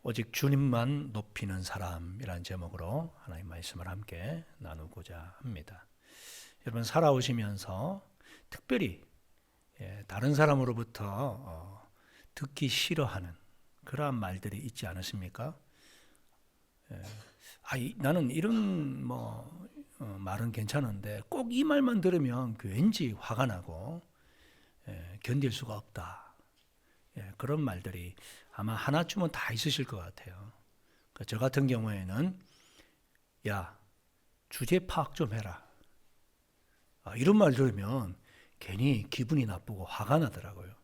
오직 주님만 높이는 사람이라는 제목으로 하나님 말씀을 함께 나누고자 합니다. 여러분 살아오시면서 특별히 다른 사람으로부터 듣기 싫어하는 그러한 말들이 있지 않으십니까? 나는 이런 말은 괜찮은데 꼭 이 말만 들으면 왠지 화가 나고 견딜 수가 없다. 그런 말들이 아마 하나쯤은 다 있으실 것 같아요. 저 같은 경우에는 야, 주제 파악 좀 해라. 이런 말 들으면 괜히 기분이 나쁘고 화가 나더라고요.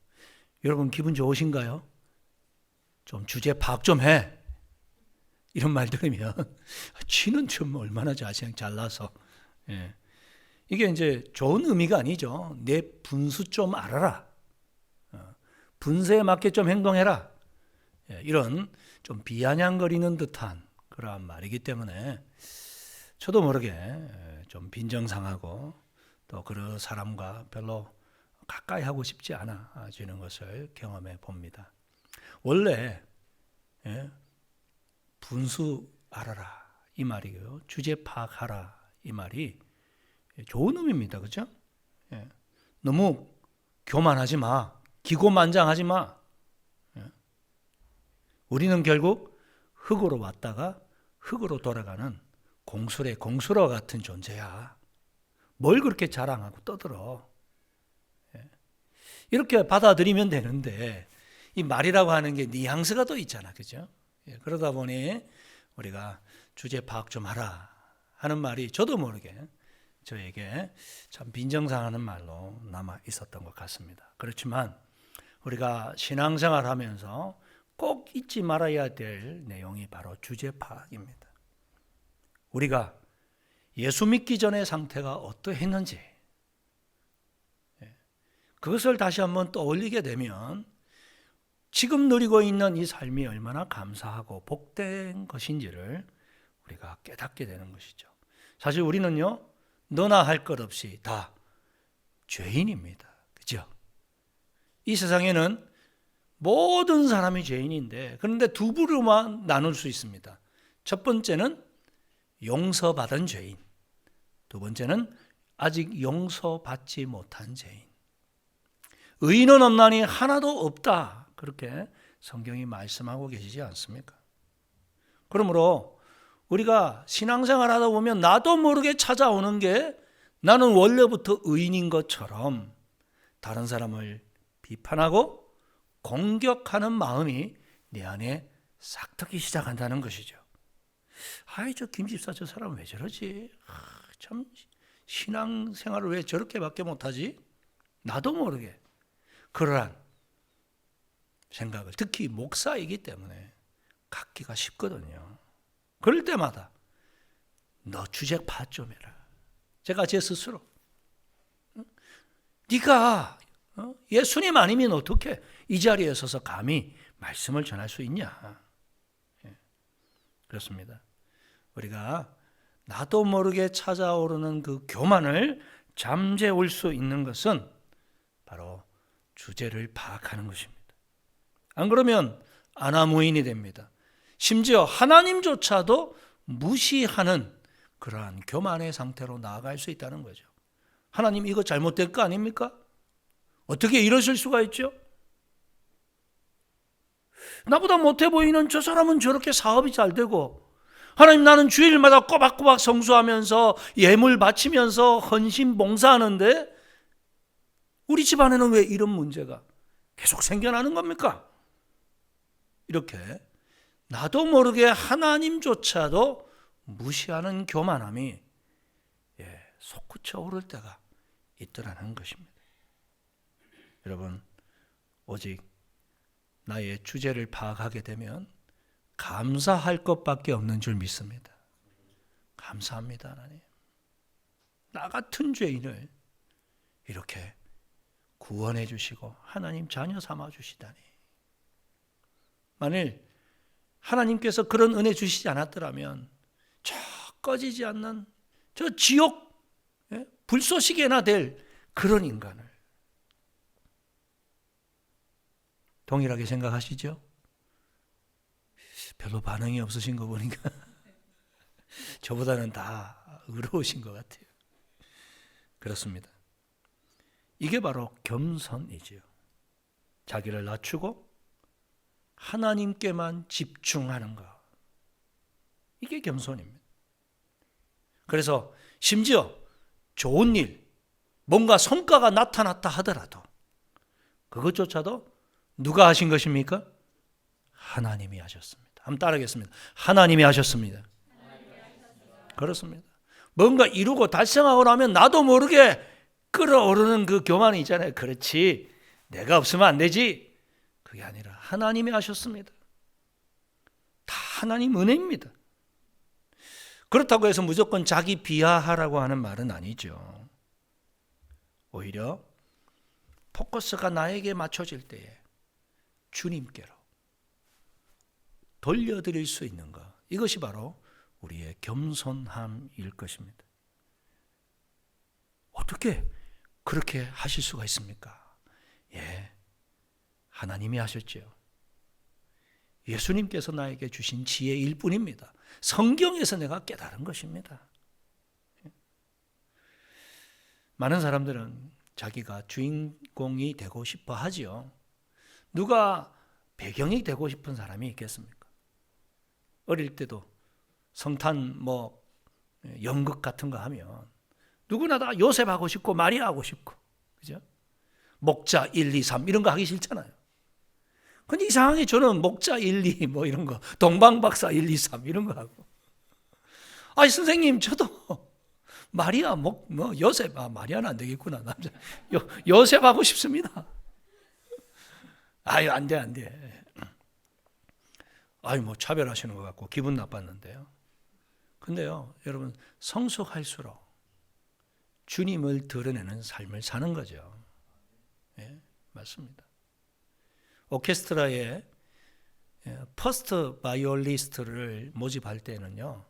여러분 기분 좋으신가요? 좀 주제 파악 좀 해. 이런 말 들으면 쥐는 좀 얼마나 자세히 잘나서 이게 이제 좋은 의미가 아니죠. 내 분수 좀 알아라. 분수에 맞게 좀 행동해라. 이런 좀 비아냥거리는 듯한 그러한 말이기 때문에 저도 모르게 좀 빈정상하고 또 그 사람과 별로 가까이 하고 싶지 않아지는 것을 경험해 봅니다. 원래 분수 알아라 이 말이고요. 주제 파악하라 이 말이 좋은 의미입니다. 그렇죠? 너무 교만하지 마. 기고만장하지 마. 우리는 결국 흙으로 왔다가 흙으로 돌아가는 공수와 같은 존재야. 뭘 그렇게 자랑하고 떠들어. 이렇게 받아들이면 되는데 이 말이라고 하는 게 뉘앙스가 또 있잖아. 그죠? 그러다 보니 우리가 주제 파악 좀 하라 하는 말이 저도 모르게 저에게 참 빈정상하는 말로 남아 있었던 것 같습니다. 그렇지만 우리가 신앙생활 하면서 꼭 잊지 말아야 될 내용이 바로 주제 파악입니다. 우리가 예수 믿기 전의 상태가 어떠했는지 그것을 다시 한번 떠올리게 되면 지금 누리고 있는 이 삶이 얼마나 감사하고 복된 것인지를 우리가 깨닫게 되는 것이죠. 사실 우리는요, 너나 할 것 없이 다 죄인입니다. 그죠? 이 세상에는 모든 사람이 죄인인데 그런데 두 부류만 나눌 수 있습니다. 첫 번째는 용서받은 죄인, 두 번째는 아직 용서받지 못한 죄인. 의인은 없나니 하나도 없다. 그렇게 성경이 말씀하고 계시지 않습니까? 그러므로 우리가 신앙생활 하다 보면 나도 모르게 찾아오는 게 나는 원래부터 의인인 것처럼 다른 사람을 비판하고 공격하는 마음이 내 안에 싹트기 시작한다는 것이죠. 저 김집사 저 사람 왜 저러지? 참 신앙생활을 왜 저렇게밖에 못하지? 나도 모르게 그러한 생각을 특히 목사이기 때문에 갖기가 쉽거든요. 그럴 때마다 너 주제 파악 좀 해라. 제가 제 스스로 네가 예수님 아니면 어떻게 이 자리에 서서 감히 말씀을 전할 수 있냐. 그렇습니다. 우리가 나도 모르게 찾아오르는 그 교만을 잠재울 수 있는 것은 바로 주제를 파악하는 것입니다. 안 그러면 아나무인이 됩니다. 심지어 하나님조차도 무시하는 그러한 교만의 상태로 나아갈 수 있다는 거죠. 하나님 이거 잘못된 거 아닙니까? 어떻게 이러실 수가 있죠? 나보다 못해 보이는 저 사람은 저렇게 사업이 잘 되고 하나님 나는 주일마다 꼬박꼬박 성수하면서 예물 바치면서 헌신 봉사하는데 우리 집안에는 왜 이런 문제가 계속 생겨나는 겁니까? 이렇게 나도 모르게 하나님조차도 무시하는 교만함이 솟구쳐 오를 때가 있더라는 것입니다. 여러분 오직 나의 주제를 파악하게 되면 감사할 것밖에 없는 줄 믿습니다. 감사합니다 하나님. 나 같은 죄인을 이렇게 구원해 주시고 하나님 자녀 삼아 주시다니. 만일 하나님께서 그런 은혜 주시지 않았더라면 저 꺼지지 않는 저 지옥 불쏘시개나 될 그런 인간을 동일하게 생각하시죠? 별로 반응이 없으신 거 보니까 저보다는 다 의로우신 것 같아요. 그렇습니다. 이게 바로 겸손이지요. 자기를 낮추고 하나님께만 집중하는 것. 이게 겸손입니다. 그래서 심지어 좋은 일, 뭔가 성과가 나타났다 하더라도 그것조차도 누가 하신 것입니까? 하나님이 하셨습니다. 한번 따라하겠습니다. 하나님이 하셨습니다. 그렇습니다. 뭔가 이루고 달성하고 나면 나도 모르게 끌어오르는 그 교만이 있잖아요. 그렇지, 내가 없으면 안 되지. 그게 아니라 하나님이 하셨습니다. 다 하나님 은혜입니다. 그렇다고 해서 무조건 자기 비하하라고 하는 말은 아니죠. 오히려 포커스가 나에게 맞춰질 때에 주님께로 돌려드릴 수 있는 것, 이것이 바로 우리의 겸손함일 것입니다. 어떻게 그렇게 하실 수가 있습니까? 예, 하나님이 하셨지요. 예수님께서 나에게 주신 지혜일 뿐입니다. 성경에서 내가 깨달은 것입니다. 많은 사람들은 자기가 주인공이 되고 싶어 하지요. 누가 배경이 되고 싶은 사람이 있겠습니까? 어릴 때도 성탄 연극 같은 거 하면 누구나 다 요셉 하고 싶고 마리아 하고 싶고, 그죠? 목자 1, 2, 3 이런 거 하기 싫잖아요. 근데 이상하게 저는 목자 1, 2 이런 거, 동방박사 1, 2, 3 이런 거 하고, 아니 선생님 저도 마리아 요셉, 마리아는 안 되겠구나, 남자 요셉 하고 싶습니다. 아유 안 돼. 아유 차별하시는 것 같고 기분 나빴는데요. 근데요 여러분, 성숙할수록 주님을 드러내는 삶을 사는 거죠. 예, 맞습니다. 오케스트라에 퍼스트 바이올리스트를 모집할 때는요,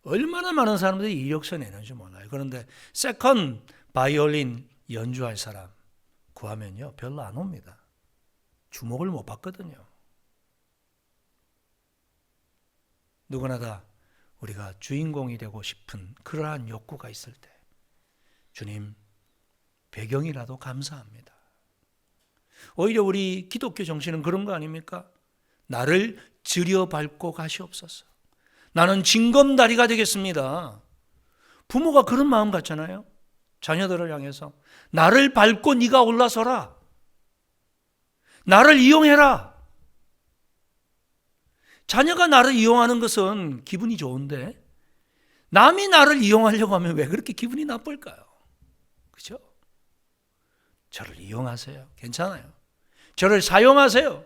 얼마나 많은 사람들이 이력서 내는지 몰라요. 그런데 세컨드 바이올린 연주할 사람 구하면요 별로 안 옵니다. 주목을 못 받거든요. 누구나 다 우리가 주인공이 되고 싶은 그러한 욕구가 있을 때 주님, 배경이라도 감사합니다. 오히려 우리 기독교 정신은 그런 거 아닙니까? 나를 들여밟고 가시옵소서. 나는 징검다리가 되겠습니다. 부모가 그런 마음 같잖아요. 자녀들을 향해서 나를 밟고 네가 올라서라. 나를 이용해라. 자녀가 나를 이용하는 것은 기분이 좋은데 남이 나를 이용하려고 하면 왜 그렇게 기분이 나쁠까요? 그렇죠? 저를 이용하세요. 괜찮아요. 저를 사용하세요.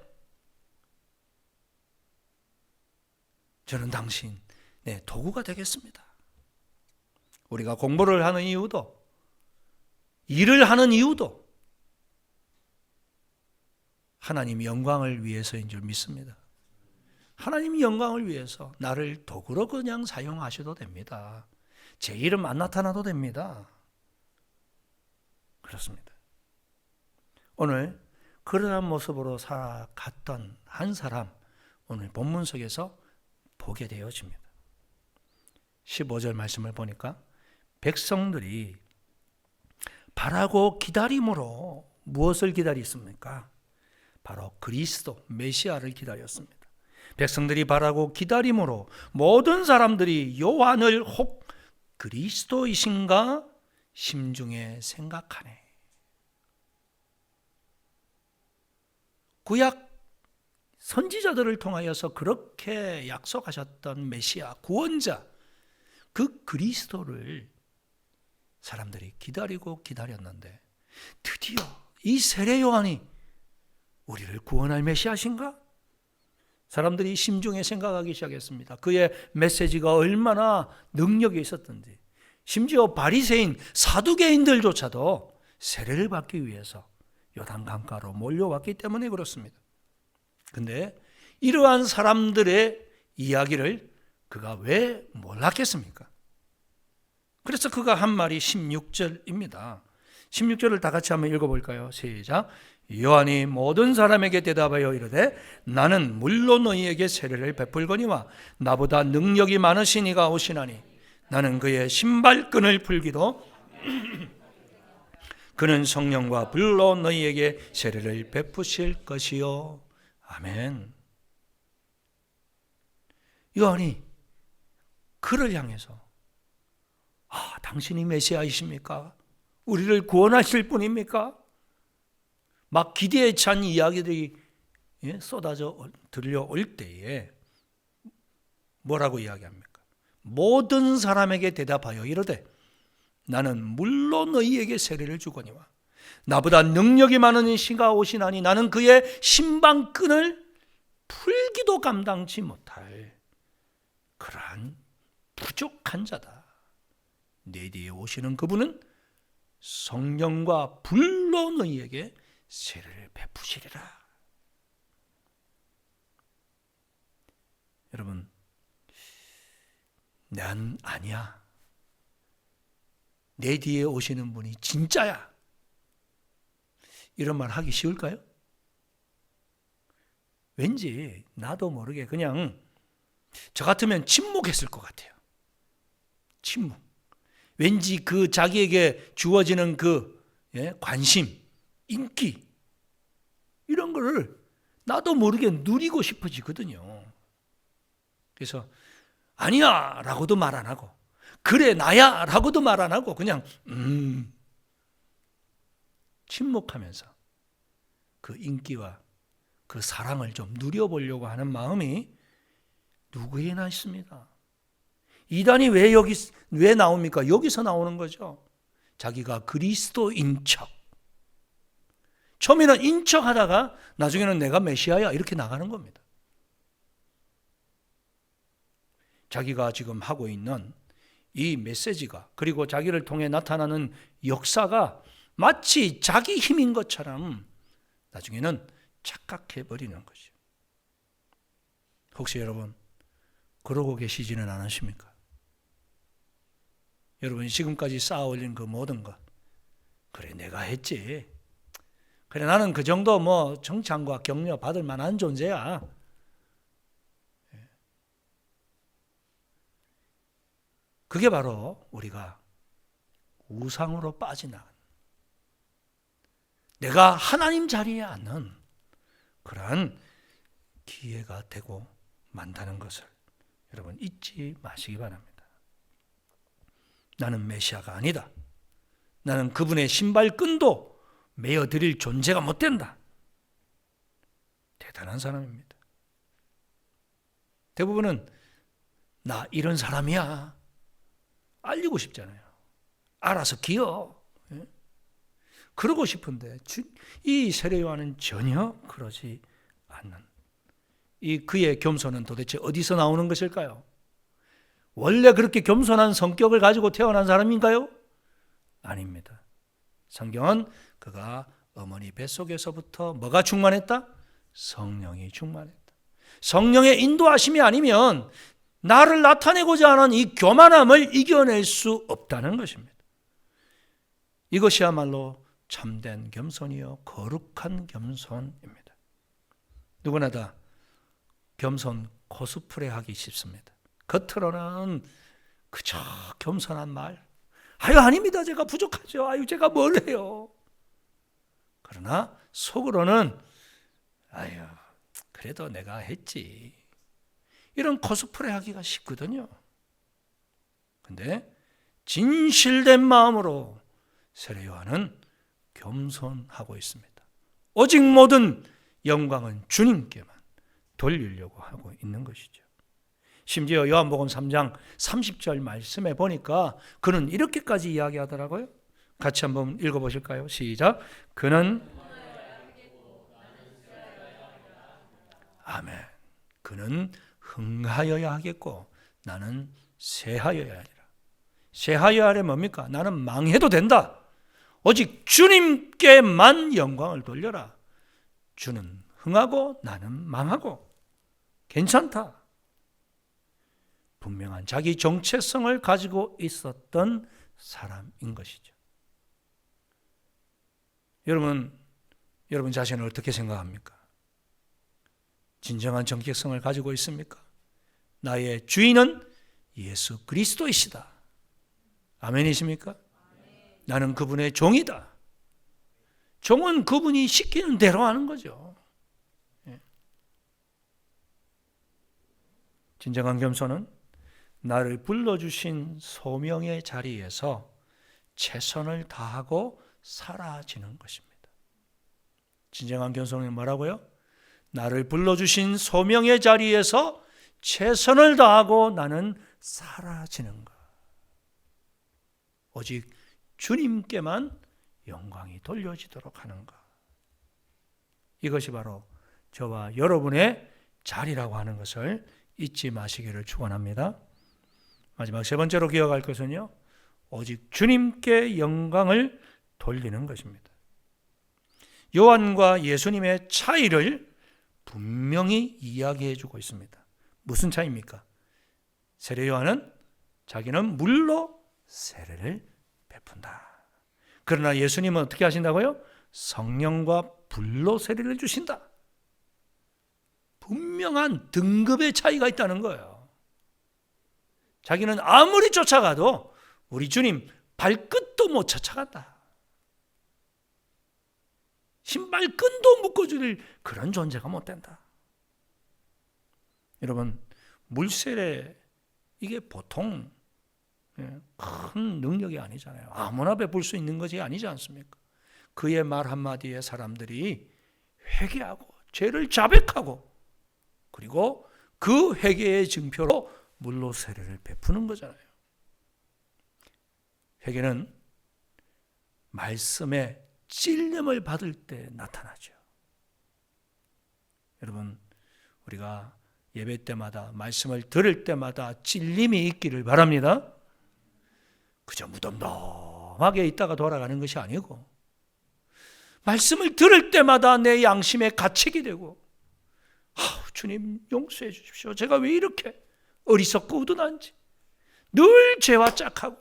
저는 당신의 도구가 되겠습니다. 우리가 공부를 하는 이유도, 일을 하는 이유도 하나님 영광을 위해서인 줄 믿습니다. 하나님 영광을 위해서 나를 도구로 그냥 사용하셔도 됩니다. 제 이름 안 나타나도 됩니다. 그렇습니다. 오늘 그러한 모습으로 살아갔던 한 사람, 오늘 본문 속에서 보게 되어집니다. 15절 말씀을 보니까 백성들이 바라고 기다림으로 무엇을 기다렸습니까? 바로 그리스도 메시아를 기다렸습니다. 백성들이 바라고 기다림으로 모든 사람들이 요한을 혹 그리스도이신가 심중에 생각하네. 구약 선지자들을 통하여서 그렇게 약속하셨던 메시아, 구원자, 그 그리스도를 사람들이 기다리고 기다렸는데 드디어 이 세례 요한이 우리를 구원할 메시아신가? 사람들이 심중에 생각하기 시작했습니다. 그의 메시지가 얼마나 능력이 있었던지. 심지어 바리새인 사두개인들조차도 세례를 받기 위해서 요단 강가로 몰려왔기 때문에 그렇습니다. 근데 이러한 사람들의 이야기를 그가 왜 몰랐겠습니까? 그래서 그가 한 말이 16절입니다. 16절을 다 같이 한번 읽어볼까요? 시작. 요한이 모든 사람에게 대답하여 이르되 나는 물로 너희에게 세례를 베풀거니와 나보다 능력이 많으신 이가 오시나니 나는 그의 신발끈을 풀기도 그는 성령과 불로 너희에게 세례를 베푸실 것이요. 아멘. 요한이 그를 향해서 당신이 메시아이십니까? 우리를 구원하실 분입니까? 막 기대에 찬 이야기들이 쏟아져 들려올 때에 뭐라고 이야기합니까? 모든 사람에게 대답하여 이르되 나는 물로 너희에게 세례를 주거니와 나보다 능력이 많은 이가 오시나니 나는 그의 신방끈을 풀기도 감당치 못할 그러한 부족한 자다. 내 뒤에 오시는 그분은 성령과 불로 너희에게 세례를 베푸시리라. 여러분, 난 아니야. 내 뒤에 오시는 분이 진짜야. 이런 말 하기 쉬울까요? 왠지 나도 모르게 그냥 저 같으면 침묵했을 것 같아요. 침묵. 왠지 그 자기에게 주어지는 그 관심, 인기 이런 거를 나도 모르게 누리고 싶어지거든요. 그래서 아니야 라고도 말 안 하고 그래 나야 라고도 말 안 하고 그냥 침묵하면서 그 인기와 그 사랑을 좀 누려보려고 하는 마음이 누구에나 있습니다. 이단이 왜 나옵니까? 여기서 나오는 거죠. 자기가 그리스도인 척. 처음에는 인척하다가 나중에는 내가 메시아야 이렇게 나가는 겁니다. 자기가 지금 하고 있는 이 메시지가 그리고 자기를 통해 나타나는 역사가 마치 자기 힘인 것처럼 나중에는 착각해 버리는 거죠. 혹시 여러분 그러고 계시지는 않으십니까? 여러분이 지금까지 쌓아 올린 그 모든 것 그래 내가 했지. 그래 나는 그 정도 정찬과 격려 받을 만한 존재야. 그게 바로 우리가 우상으로 빠져나간 내가 하나님 자리에 앉는 그러한 기회가 되고 만다는 것을 여러분 잊지 마시기 바랍니다. 나는 메시아가 아니다. 나는 그분의 신발끈도 메어드릴 존재가 못 된다. 대단한 사람입니다. 대부분은 나 이런 사람이야. 알리고 싶잖아요. 알아서 기어. 그러고 싶은데 이 세례요한은 전혀 그러지 않는 이 그의 겸손은 도대체 어디서 나오는 것일까요? 원래 그렇게 겸손한 성격을 가지고 태어난 사람인가요? 아닙니다. 성경은 그가 어머니 뱃속에서부터 뭐가 충만했다? 성령이 충만했다. 성령의 인도하심이 아니면 나를 나타내고자 하는 이 교만함을 이겨낼 수 없다는 것입니다. 이것이야말로 참된 겸손이요 거룩한 겸손입니다. 누구나 다 겸손 코스프레 하기 쉽습니다. 겉으로는 그저 겸손한 말. 아유 아닙니다. 제가 부족하죠. 아유 제가 뭘 해요. 그러나 속으로는 아유 그래도 내가 했지. 이런 코스프레 하기가 쉽거든요. 근데 진실된 마음으로 세례요한은 겸손하고 있습니다. 오직 모든 영광은 주님께만 돌리려고 하고 있는 것이죠. 심지어 요한복음 3장 30절 말씀에 보니까 그는 이렇게까지 이야기하더라고요. 같이 한번 읽어보실까요? 시작. 그는 아멘. 그는 흥하여야 하겠고 나는 쇠하여야 하리라. 쇠하여야 하려 뭡니까? 나는 망해도 된다. 오직 주님께만 영광을 돌려라. 주는 흥하고 나는 망하고 괜찮다. 분명한 자기 정체성을 가지고 있었던 사람인 것이죠. 여러분 여러분 자신을 어떻게 생각합니까? 진정한 정체성을 가지고 있습니까? 나의 주인은 예수 그리스도이시다. 아멘이십니까? 나는 그분의 종이다. 종은 그분이 시키는 대로 하는 거죠. 진정한 겸손은 나를 불러주신 소명의 자리에서 최선을 다하고 사라지는 것입니다. 진정한 겸손은 뭐라고요? 나를 불러주신 소명의 자리에서 최선을 다하고 나는 사라지는 것. 오직 주님께만 영광이 돌려지도록 하는 것. 이것이 바로 저와 여러분의 자리라고 하는 것을 잊지 마시기를 축원합니다. 마지막 세 번째로 기억할 것은요, 오직 주님께 영광을 돌리는 것입니다. 요한과 예수님의 차이를 분명히 이야기해 주고 있습니다. 무슨 차이입니까? 세례 요한은 자기는 물로 세례를 베푼다. 그러나 예수님은 어떻게 하신다고요? 성령과 불로 세례를 주신다. 분명한 등급의 차이가 있다는 거예요. 자기는 아무리 쫓아가도 우리 주님 발끝도 못 쫓아간다. 신발끈도 묶어줄 그런 존재가 못 된다. 여러분, 물세례 이게 보통 큰 능력이 아니잖아요. 아무나 베풀 수 있는 것이 아니지 않습니까? 그의 말 한마디에 사람들이 회개하고 죄를 자백하고 그리고 그 회개의 증표로 물로 세례를 베푸는 거잖아요. 회개는 말씀의 찔림을 받을 때 나타나죠. 여러분, 우리가 예배 때마다 말씀을 들을 때마다 찔림이 있기를 바랍니다. 그저 무덤덤하게 있다가 돌아가는 것이 아니고 말씀을 들을 때마다 내 양심에 가책이 되고 주님 용서해 주십시오. 제가 왜 이렇게 어리석고 우둔한지 늘 죄와 짝하고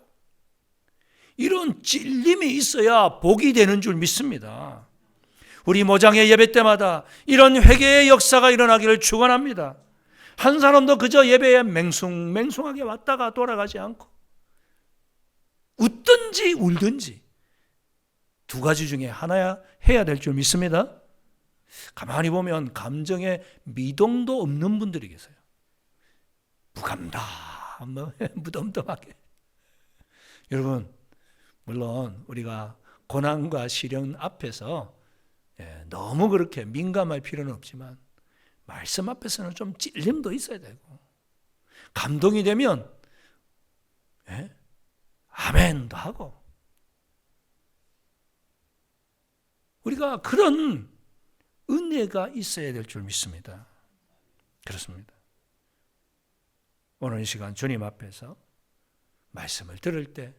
이런 찔림이 있어야 복이 되는 줄 믿습니다. 우리 모장의 예배 때마다 이런 회개의 역사가 일어나기를 축원합니다. 한 사람도 그저 예배에 맹숭맹숭하게 왔다가 돌아가지 않고 웃든지 울든지 두 가지 중에 하나야 해야 될 줄 믿습니다. 가만히 보면 감정에 미동도 없는 분들이 계세요. 무감다, 무덤덤하게. 여러분, 물론 우리가 고난과 시련 앞에서 너무 그렇게 민감할 필요는 없지만 말씀 앞에서는 좀 찔림도 있어야 되고 감동이 되면 아멘도 하고 우리가 그런 은혜가 있어야 될 줄 믿습니다. 그렇습니다. 오늘 이 시간 주님 앞에서 말씀을 들을 때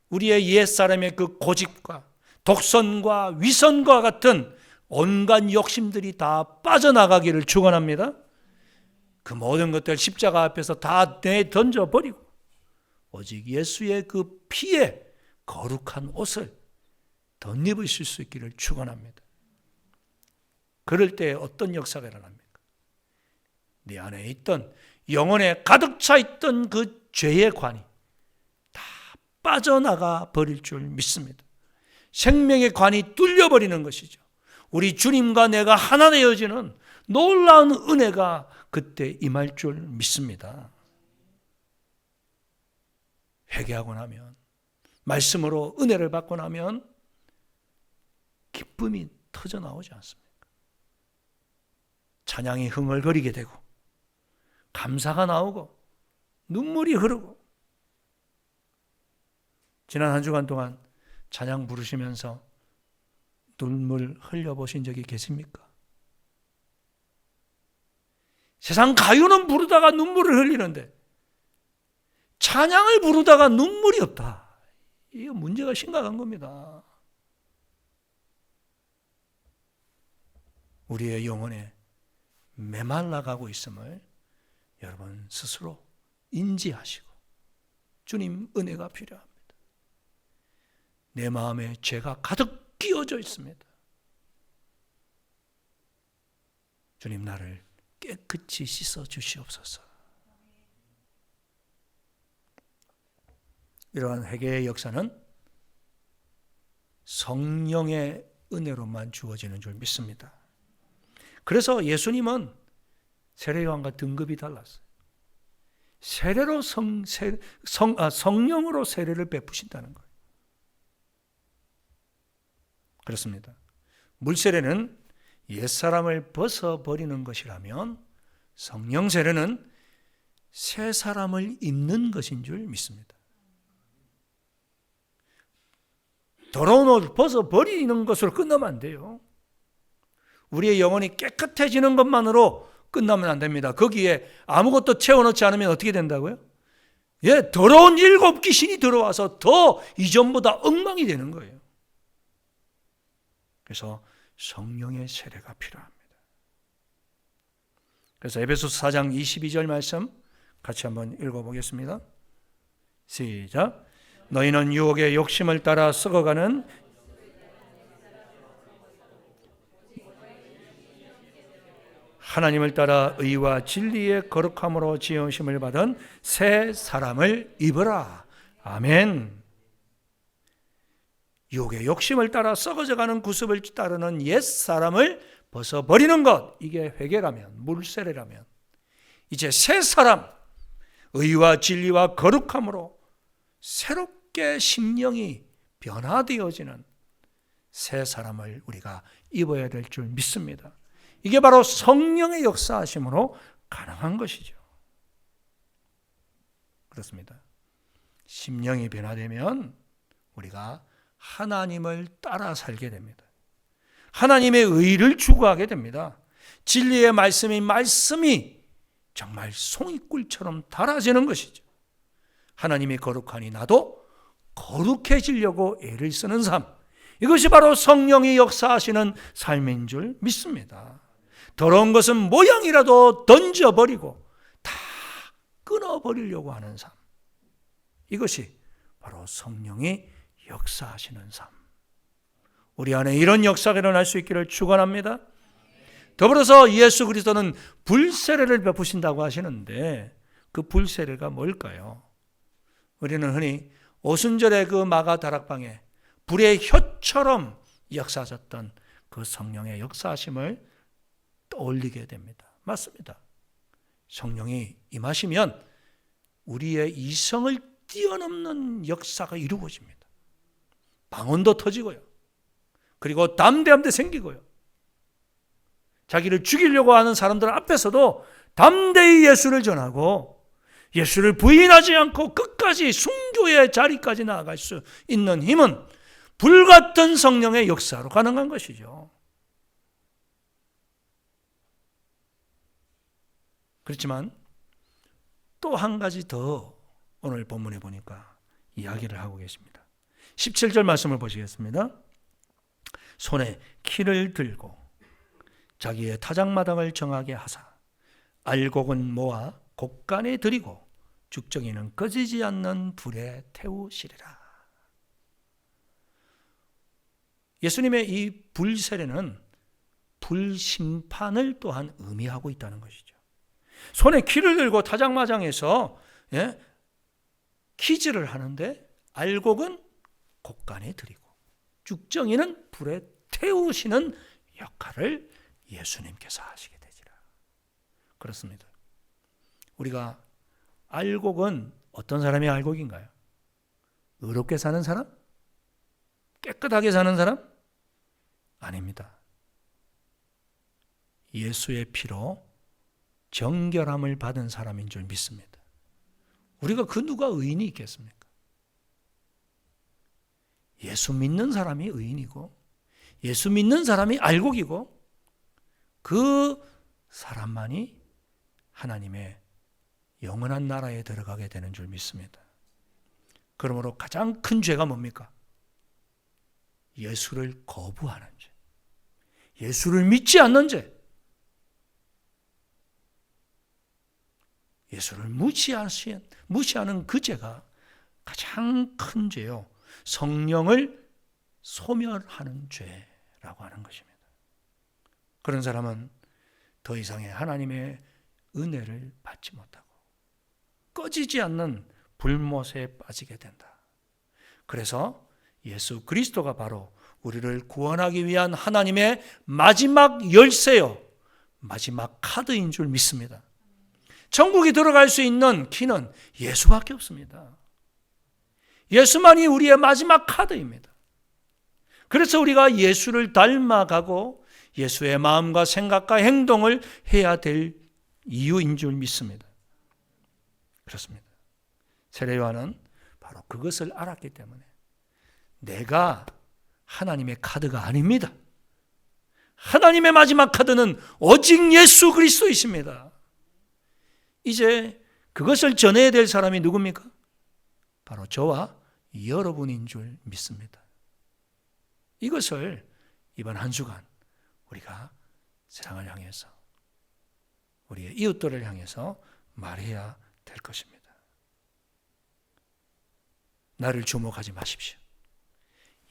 우리의 옛사람의 그 고집과 독선과 위선과 같은 온갖 욕심들이 다 빠져나가기를 축원합니다. 그 모든 것들 십자가 앞에서 다 내던져버리고 오직 예수의 그 피에 거룩한 옷을 덧입으실 수 있기를 축원합니다. 그럴 때 어떤 역사가 일어납니까? 네 안에 있던 영혼에 가득 차 있던 그 죄의 관이 다 빠져나가 버릴 줄 믿습니다. 생명의 관이 뚫려버리는 것이죠. 우리 주님과 내가 하나 되어지는 놀라운 은혜가 그때 임할 줄 믿습니다. 회개하고 나면, 말씀으로 은혜를 받고 나면 기쁨이 터져 나오지 않습니까? 찬양이 흥얼거리게 되고 감사가 나오고 눈물이 흐르고. 지난 한 주간 동안 찬양 부르시면서 눈물 흘려보신 적이 계십니까? 세상 가요는 부르다가 눈물을 흘리는데 찬양을 부르다가 눈물이 없다. 이거 문제가 심각한 겁니다. 우리의 영혼에 메말라가고 있음을 여러분 스스로 인지하시고 주님 은혜가 필요합니다. 내 마음에 죄가 가득 끼어져 있습니다. 주님 나를 깨끗이 씻어 주시옵소서. 이러한 회개의 역사는 성령의 은혜로만 주어지는 줄 믿습니다. 그래서 예수님은 세례요한과 등급이 달랐어요. 세례로 성령으로 세례를 베푸신다는 거예요. 그렇습니다. 물세례는 옛사람을 벗어버리는 것이라면 성령 세례는 새 사람을 입는 것인 줄 믿습니다. 더러운 옷을 벗어버리는 것으로 끝나면 안 돼요. 우리의 영혼이 깨끗해지는 것만으로 끝나면 안 됩니다. 거기에 아무것도 채워넣지 않으면 어떻게 된다고요? 예, 더러운 7 귀신이 들어와서 더 이전보다 엉망이 되는 거예요. 그래서 성령의 세례가 필요합니다. 그래서 에베소서 4장 22절 말씀 같이 한번 읽어보겠습니다. 시작. 너희는 유혹의 욕심을 따라 썩어가는 하나님을 따라 의와 진리의 거룩함으로 지으심을 받은 새 사람을 입으라. 아멘. 유혹의 욕심을 따라 썩어져가는 구습을 따르는 옛 사람을 벗어버리는 것, 이게 회개라면, 물세례라면 이제 새 사람, 의와 진리와 거룩함으로 새롭게 심령이 변화되어지는 새 사람을 우리가 입어야 될 줄 믿습니다. 이게 바로 성령의 역사하심으로 가능한 것이죠. 그렇습니다. 심령이 변화되면 우리가 하나님을 따라 살게 됩니다. 하나님의 의를 추구하게 됩니다. 진리의 말씀이 정말 송이꿀처럼 달아지는 것이죠. 하나님이 거룩하니 나도 거룩해지려고 애를 쓰는 삶, 이것이 바로 성령이 역사하시는 삶인 줄 믿습니다. 더러운 것은 모양이라도 던져버리고 다 끊어버리려고 하는 삶, 이것이 바로 성령이 역사하시는 삶. 우리 안에 이런 역사가 일어날 수 있기를 축원합니다. 더불어서 예수 그리스도는 불세례를 베푸신다고 하시는데 그 불세례가 뭘까요? 우리는 흔히 오순절의 그 마가 다락방에 불의 혀처럼 역사하셨던 그 성령의 역사하심을 떠올리게 됩니다. 맞습니다. 성령이 임하시면 우리의 이성을 뛰어넘는 역사가 이루어집니다. 방언도 터지고요. 그리고 담대함도 생기고요. 자기를 죽이려고 하는 사람들 앞에서도 담대히 예수를 전하고 예수를 부인하지 않고 끝까지 순교의 자리까지 나아갈 수 있는 힘은 불같은 성령의 역사로 가능한 것이죠. 그렇지만 또 한 가지 더 오늘 본문에 보니까 이야기를 하고 계십니다. 17절 말씀을 보시겠습니다. 손에 키를 들고 자기의 타작마당을 정하게 하사 알곡은 모아 곡간에 들이고 죽정이는 꺼지지 않는 불에 태우시리라. 예수님의 이 불세례는 불심판을 또한 의미하고 있다는 것이죠. 손에 키를 들고 타작마당에서 키질을 하는데 알곡은 곡간에 들이고 죽정이는 불에 태우시는 역할을 예수님께서 하시게 되지라. 그렇습니다. 우리가 알곡은 어떤 사람이 알곡인가요? 의롭게 사는 사람? 깨끗하게 사는 사람? 아닙니다. 예수의 피로 정결함을 받은 사람인 줄 믿습니다. 우리가 그 누가 의인이 있겠습니까? 예수 믿는 사람이 의인이고 예수 믿는 사람이 알곡이고 그 사람만이 하나님의 영원한 나라에 들어가게 되는 줄 믿습니다. 그러므로 가장 큰 죄가 뭡니까? 예수를 거부하는 죄, 예수를 믿지 않는 죄, 예수를 무시하는 그 죄가 가장 큰 죄요, 성령을 소멸하는 죄라고 하는 것입니다. 그런 사람은 더 이상의 하나님의 은혜를 받지 못하고 꺼지지 않는 불못에 빠지게 된다. 그래서 예수 그리스도가 바로 우리를 구원하기 위한 하나님의 마지막 열쇠요, 마지막 카드인 줄 믿습니다. 천국에 들어갈 수 있는 키는 예수밖에 없습니다. 예수만이 우리의 마지막 카드입니다. 그래서 우리가 예수를 닮아가고 예수의 마음과 생각과 행동을 해야 될 이유인 줄 믿습니다. 그렇습니다. 세례 요한은 바로 그것을 알았기 때문에 내가 하나님의 카드가 아닙니다. 하나님의 마지막 카드는 오직 예수 그리스도이십니다. 이제 그것을 전해야 될 사람이 누굽니까? 바로 저와 여러분인 줄 믿습니다. 이것을 이번 한 주간 우리가 세상을 향해서, 우리의 이웃들을 향해서 말해야 될 것입니다. 나를 주목하지 마십시오.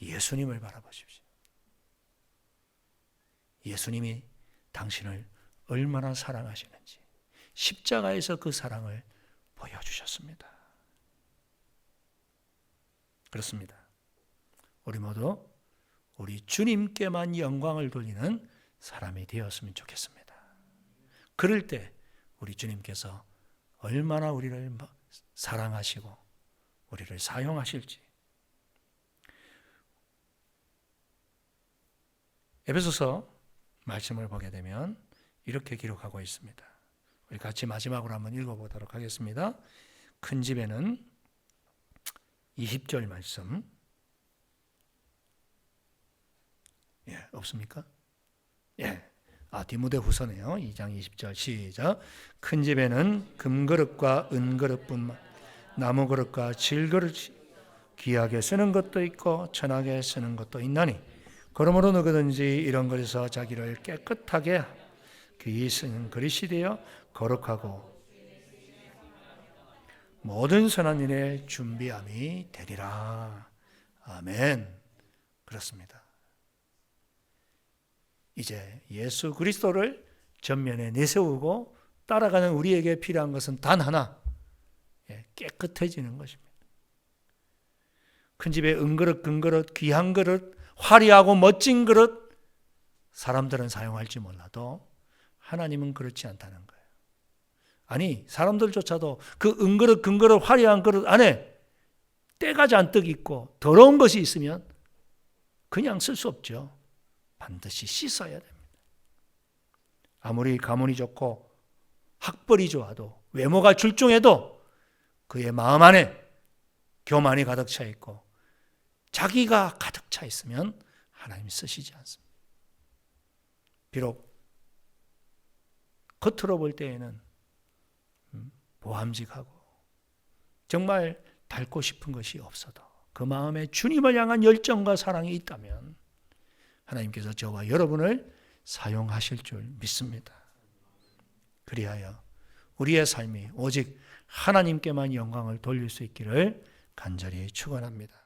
예수님을 바라보십시오. 예수님이 당신을 얼마나 사랑하시는지 십자가에서 그 사랑을 보여주셨습니다. 그렇습니다. 우리 모두 우리 주님께만 영광을 돌리는 사람이 되었으면 좋겠습니다. 그럴 때 우리 주님께서 얼마나 우리를 사랑하시고 우리를 사용하실지. 에베소서 말씀을 보게 되면 이렇게 기록하고 있습니다. 우리 같이 마지막으로 한번 읽어보도록 하겠습니다. 큰 집에는 20절 말씀. 없습니까? 디모데 후서네요. 2장 20절 시작. 큰 집에는 금그릇과 은그릇뿐만 나무 그릇과 질그릇이 귀하게 쓰는 것도 있고 천하게 쓰는 것도 있나니 그러므로 누구든지 이런 그릇에서 자기를 깨끗하게 귀히 쓰는 그릇이 되어 거룩하고 모든 선한 일에 준비함이 되리라. 아멘. 그렇습니다. 이제 예수 그리스도를 전면에 내세우고 따라가는 우리에게 필요한 것은 단 하나, 깨끗해지는 것입니다. 큰 집에 은그릇, 금그릇, 귀한 그릇, 화려하고 멋진 그릇, 사람들은 사용할지 몰라도 하나님은 그렇지 않다는 거예요. 아니, 사람들조차도 그 은그릇, 금그릇, 화려한 그릇 안에 때가 잔뜩 있고 더러운 것이 있으면 그냥 쓸 수 없죠. 반드시 씻어야 됩니다. 아무리 가문이 좋고 학벌이 좋아도 외모가 출중해도 그의 마음 안에 교만이 가득 차 있고 자기가 가득 차 있으면 하나님이 쓰시지 않습니다. 비록 겉으로 볼 때에는 보암직하고 정말 닮고 싶은 것이 없어도 그 마음에 주님을 향한 열정과 사랑이 있다면 하나님께서 저와 여러분을 사용하실 줄 믿습니다. 그리하여 우리의 삶이 오직 하나님께만 영광을 돌릴 수 있기를 간절히 축원합니다.